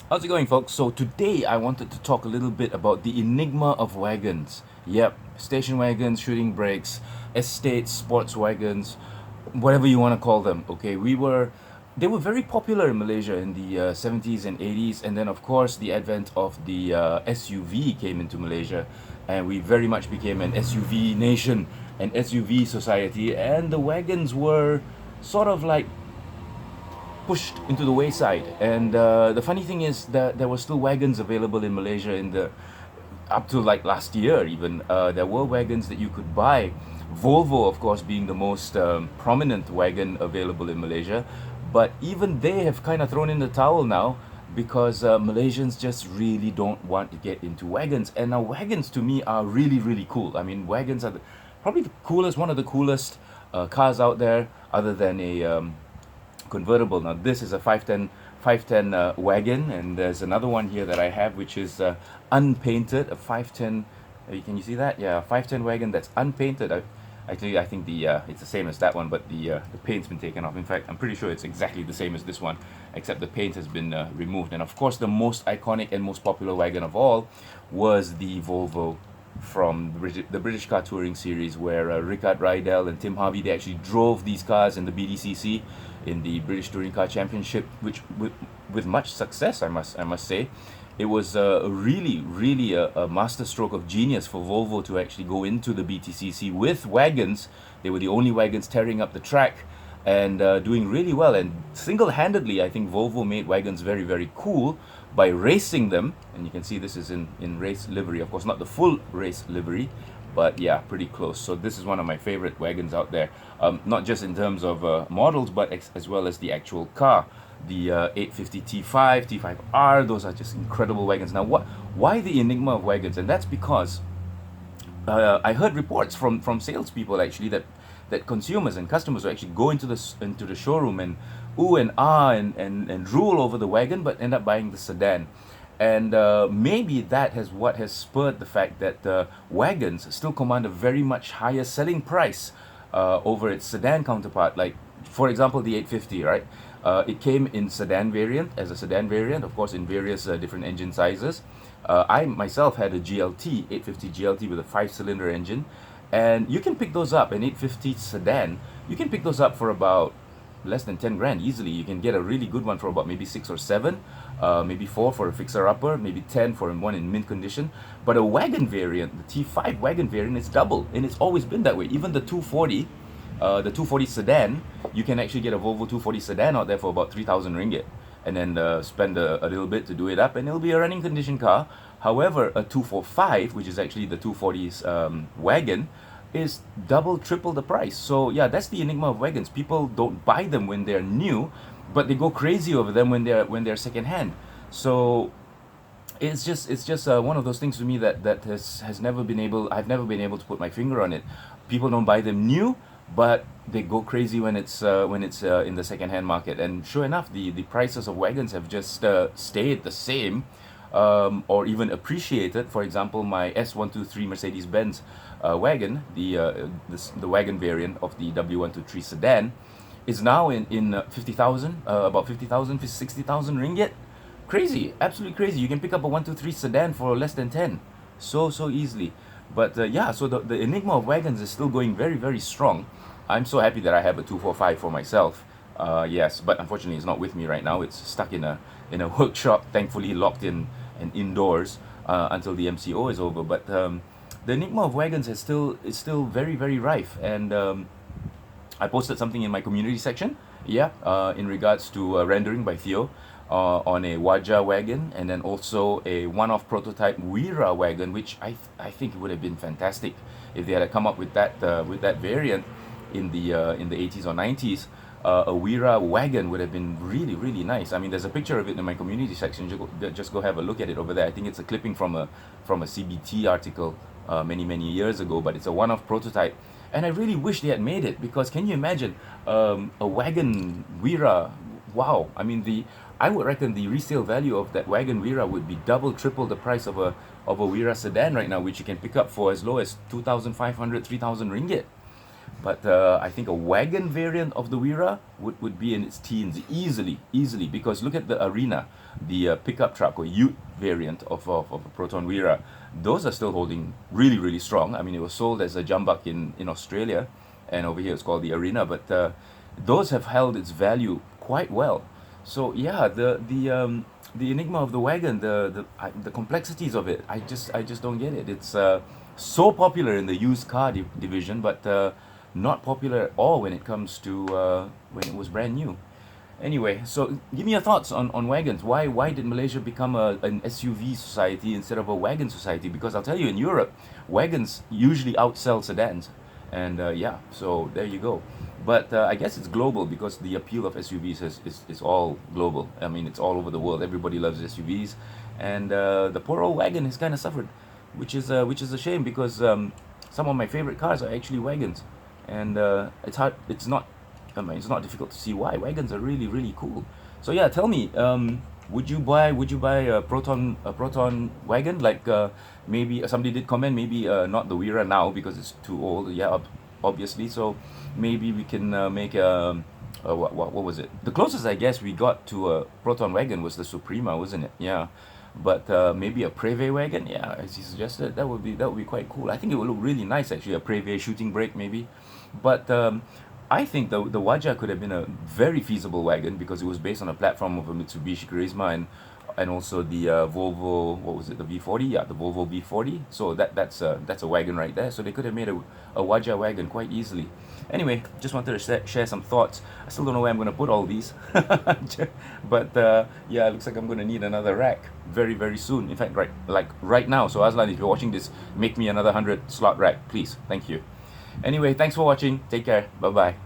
How's it going, folks? So today I wanted to talk a little bit about the enigma of wagons. Yep, station wagons, shooting brakes, estate sports wagons, whatever you want to call them. Okay, they were very popular in Malaysia in the 70s and 80s, and then of course the advent of the SUV came into Malaysia, and we very much became an SUV nation, an SUV society, and the wagons were sort of like pushed into the wayside. And the funny thing is that there were still wagons available in Malaysia in the up to like last year even. There were wagons that you could buy. Volvo, of course, being the most prominent wagon available in Malaysia, but even they have kind of thrown in the towel now because Malaysians just really don't want to get into wagons. And now wagons to me are really really cool. I mean, wagons are probably the coolest, one of the coolest cars out there, other than a convertible. Now this is a 510 wagon, and there's another one here that I have which is unpainted, a 510. Can you see that? Yeah, a 510 wagon that's unpainted. Actually, I think the it's the same as that one, but the paint's been taken off. In fact, I'm pretty sure it's exactly the same as this one, except the paint has been removed. And of course, the most iconic and most popular wagon of all was the Volvo from the British Car Touring Series, where Rickard Rydell and Tim Harvey, they actually drove these cars in the BDCC, in the British Touring Car Championship, which with much success, I must say. It was really a masterstroke of genius for Volvo to actually go into the BTCC with wagons. They were the only wagons tearing up the track and doing really well. And single-handedly, I think Volvo made wagons very, very cool by racing them. And you can see this is in race livery. Of course, not the full race livery, but yeah, pretty close. So this is one of my favorite wagons out there. Not just in terms of models, but as well as the actual car. The 850 T5, T5R, those are just incredible wagons. Now, why the enigma of wagons? And that's because I heard reports from salespeople actually that consumers and customers will actually go into the showroom and ooh and ah and drool over the wagon, but end up buying the sedan. And maybe that has what has spurred the fact that wagons still command a very much higher selling price over its sedan counterpart. Like, for example, the 850, right? It came in sedan variant, as a sedan variant, of course, in various different engine sizes. I myself had a GLT, 850 GLT with a 5-cylinder engine, and you can pick those up, an 850 sedan, you can pick those up for about less than 10 grand easily. You can get a really good one for about maybe 6 or 7, maybe 4 for a fixer upper, maybe 10 for one in mint condition. But a wagon variant, the T5 wagon variant, is double, and it's always been that way. Even the 240 sedan, you can actually get a Volvo 240 sedan out there for about 3,000 ringgit, and then spend a little bit to do it up, and it'll be a running condition car. However, a 245, which is actually the 240's wagon, is double, triple the price. So yeah, that's the enigma of wagons. People don't buy them when they're new, but they go crazy over them when they're second hand. So it's just one of those things to me that has never been able I've never been able to put my finger on it. People don't buy them new, but they go crazy when it's in the second hand market. And sure enough, the prices of wagons have just stayed the same, or even appreciated. For example, my S123 Mercedes Benz wagon, the wagon variant of the W123 sedan, is now in 50,000, about 50,000, 60,000 ringgit. Crazy, absolutely crazy. You can pick up a 123 sedan for less than 10, so easily. But yeah, so the enigma of wagons is still going very very strong. I'm so happy that I have a 245 for myself. Yes, but unfortunately it's not with me right now. It's stuck in a workshop, thankfully locked in and indoors until the MCO is over. But the enigma of wagons is still very very rife. And I posted something in my community section, yeah, in regards to rendering by Theo on a Waja wagon, and then also a one-off prototype Wira wagon, which I think would have been fantastic if they had come up with that variant in the 80s or 90s. A Wira wagon would have been really really nice. I mean, there's a picture of it in my community section. Just go have a look at it over there. I think it's a clipping from a CBT article many years ago, but it's a one-off prototype. And I really wish they had made it, because can you imagine a wagon Wira? Wow, I mean, I would reckon the resale value of that wagon Wira would be double, triple the price of a Wira sedan right now, which you can pick up for as low as 2,500, 3,000 ringgit. But I think a wagon variant of the Wira would be in its teens easily, because look at the Arena, the pickup truck or Ute variant of a Proton Wira. Those are still holding really strong. I mean, it was sold as a jumbuck in Australia, and over here it's called the Arena, but those have held its value quite well. So yeah, the enigma of the wagon, the complexities of it, I just don't get it. It's so popular in the used car division, but not popular at all when it comes to when it was brand new. Anyway, so give me your thoughts on wagons. Why did Malaysia become an SUV society instead of a wagon society? Because I'll tell you, in Europe, wagons usually outsell sedans, and yeah, so there you go. But I guess it's global because the appeal of SUVs is all global. I mean, it's all over the world. Everybody loves SUVs, and the poor old wagon has kind of suffered, which is a shame because some of my favorite cars are actually wagons, and it's hard. It's not. I mean, it's not difficult to see why wagons are really cool. So yeah, tell me, would you buy a proton wagon? Like maybe somebody did comment, maybe not the Wira now because it's too old. Yeah, obviously. So maybe we can make what was it? The closest I guess we got to a proton wagon was the Suprema, wasn't it? Yeah. But maybe a Preve wagon, yeah, as you suggested, that would be quite cool. I think it would look really nice actually, a Preve shooting brake maybe. But I think the Wajah could have been a very feasible wagon because it was based on a platform of a Mitsubishi Charisma and also the Volvo, what was it, the V40? Yeah, the Volvo V40. So that's a wagon right there. So they could have made a Wajah wagon quite easily. Anyway, just wanted to share some thoughts. I still don't know where I'm going to put all these. But yeah, it looks like I'm going to need another rack very soon. In fact, right now. So Aslan, if you're watching this, make me another 100 slot rack, please. Thank you. Anyway, thanks for watching. Take care. Bye bye.